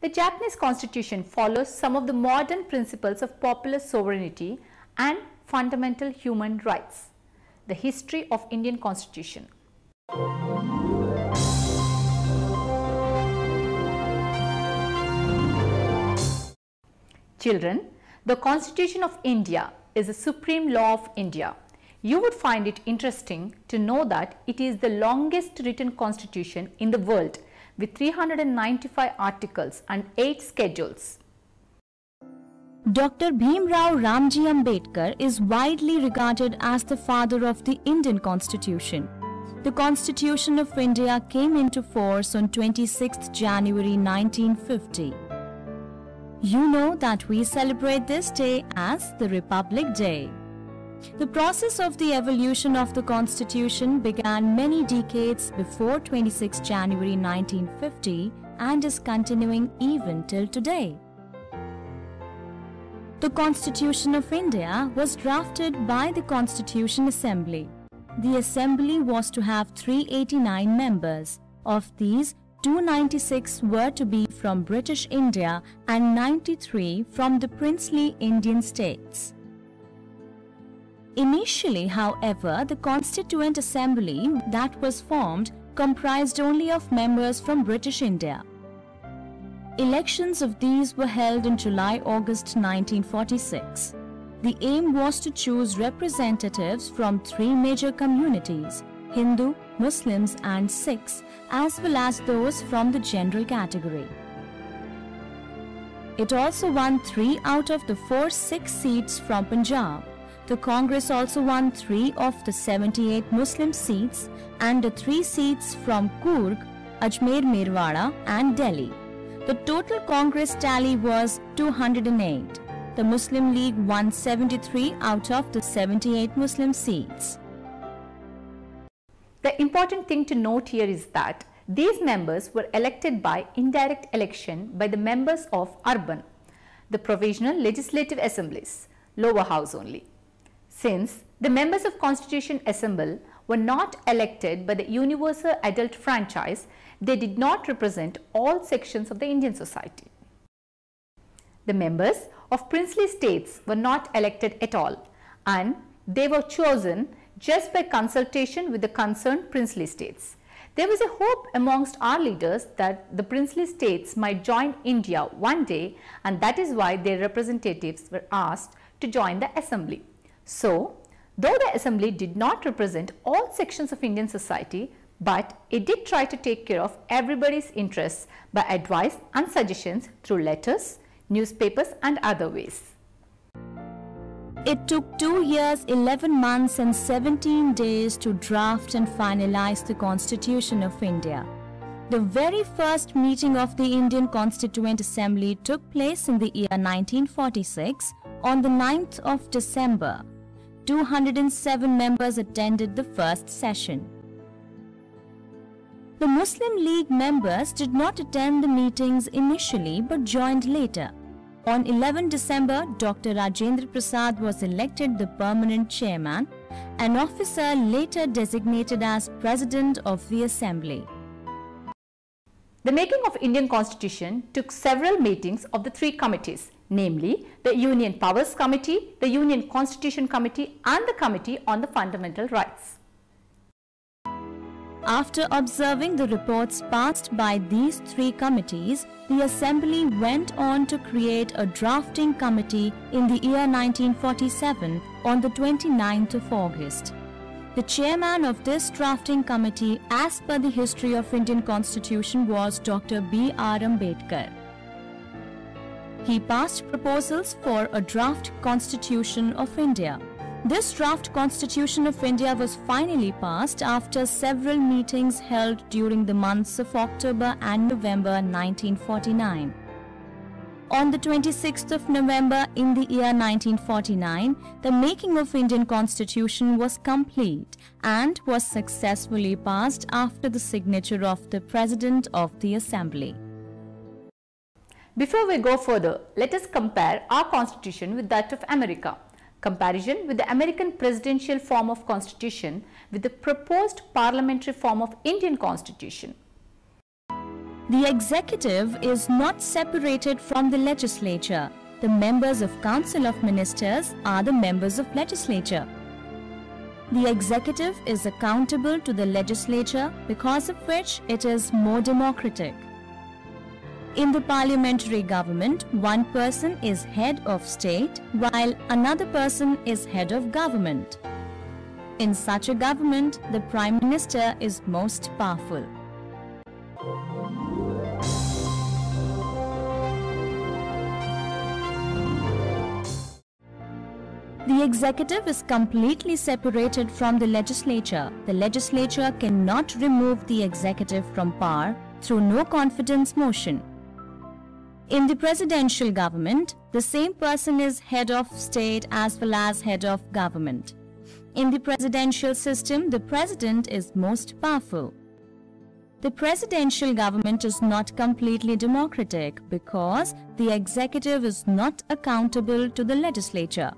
The Japanese constitution follows some of the modern principles of popular sovereignty and fundamental human rights. The history of Indian constitution. Children, the Constitution of India is the supreme law of India. You would find it interesting to know that it is the longest written constitution in the world with 395 articles and 8 schedules. Dr. Bhimrao Ramji Ambedkar is widely regarded as the father of the Indian Constitution. The Constitution of India came into force on 26 January 1950. You know that we celebrate this day as the Republic Day. The process of the evolution of the Constitution began many decades before 26 January 1950 and is continuing even till today. The Constitution of India was drafted by the Constitution Assembly. The Assembly was to have 389 members. Of these, 296 were to be from British India and 93 from the princely Indian states. Initially, however, the Constituent Assembly that was formed comprised only of members from British India. Elections of these were held in July-August 1946. The aim was to choose representatives from 3 major communities, Hindu, Muslims and Sikhs, as well as those from the general category. It also won 3 out of the 4 Sikh seats from Punjab. The Congress also won 3 of the 78 Muslim seats and the 3 seats from Coorg, Ajmer Merwada and Delhi. The total Congress tally was 208. The Muslim League won 73 out of the 78 Muslim seats. The important thing to note here is that these members were elected by indirect election by the members of Urban, the provisional legislative assemblies, lower house only. Since the members of Constitution Assembly were not elected by the universal adult franchise, they did not represent all sections of the Indian society. The members of princely states were not elected at all, and they were chosen just by consultation with the concerned princely states. There was a hope amongst our leaders that the princely states might join India one day, and that is why their representatives were asked to join the assembly. So, though the assembly did not represent all sections of Indian society, but it did try to take care of everybody's interests by advice and suggestions through letters, newspapers and other ways. It took 2 years, 11 months and 17 days to draft and finalize the Constitution of India. The very first meeting of the Indian Constituent Assembly took place in the year 1946 on the 9th of December. 207 members attended the first session. The Muslim League members did not attend the meetings initially but joined later. On 11 December, Dr. Rajendra Prasad was elected the permanent chairman, an officer later designated as President of the Assembly. The making of Indian Constitution took several meetings of the 3 committees, namely the Union Powers Committee, the Union Constitution Committee and the Committee on the Fundamental Rights. After observing the reports passed by these 3 committees, the Assembly went on to create a drafting committee in the year 1947 on the 29th of August. The chairman of this drafting committee as per the history of Indian Constitution was Dr. B.R. Ambedkar. He passed proposals for a draft Constitution of India. This draft Constitution of India was finally passed after several meetings held during the months of October and November 1949. On the 26th of November in the year 1949, the making of Indian Constitution was complete and was successfully passed after the signature of the President of the Assembly. Before we go further, let us compare our Constitution with that of America. Comparison with the American presidential form of Constitution with the proposed parliamentary form of Indian Constitution. The executive is not separated from the legislature. The members of Council of Ministers are the members of legislature. The executive is accountable to the legislature, because of which it is more democratic. In the parliamentary government, one person is head of state while another person is head of government. In such a government, the Prime Minister is most powerful. The executive is completely separated from the legislature. The legislature cannot remove the executive from power through no confidence motion. In the presidential government, the same person is head of state as well as head of government. In the presidential system, the president is most powerful. The presidential government is not completely democratic because the executive is not accountable to the legislature.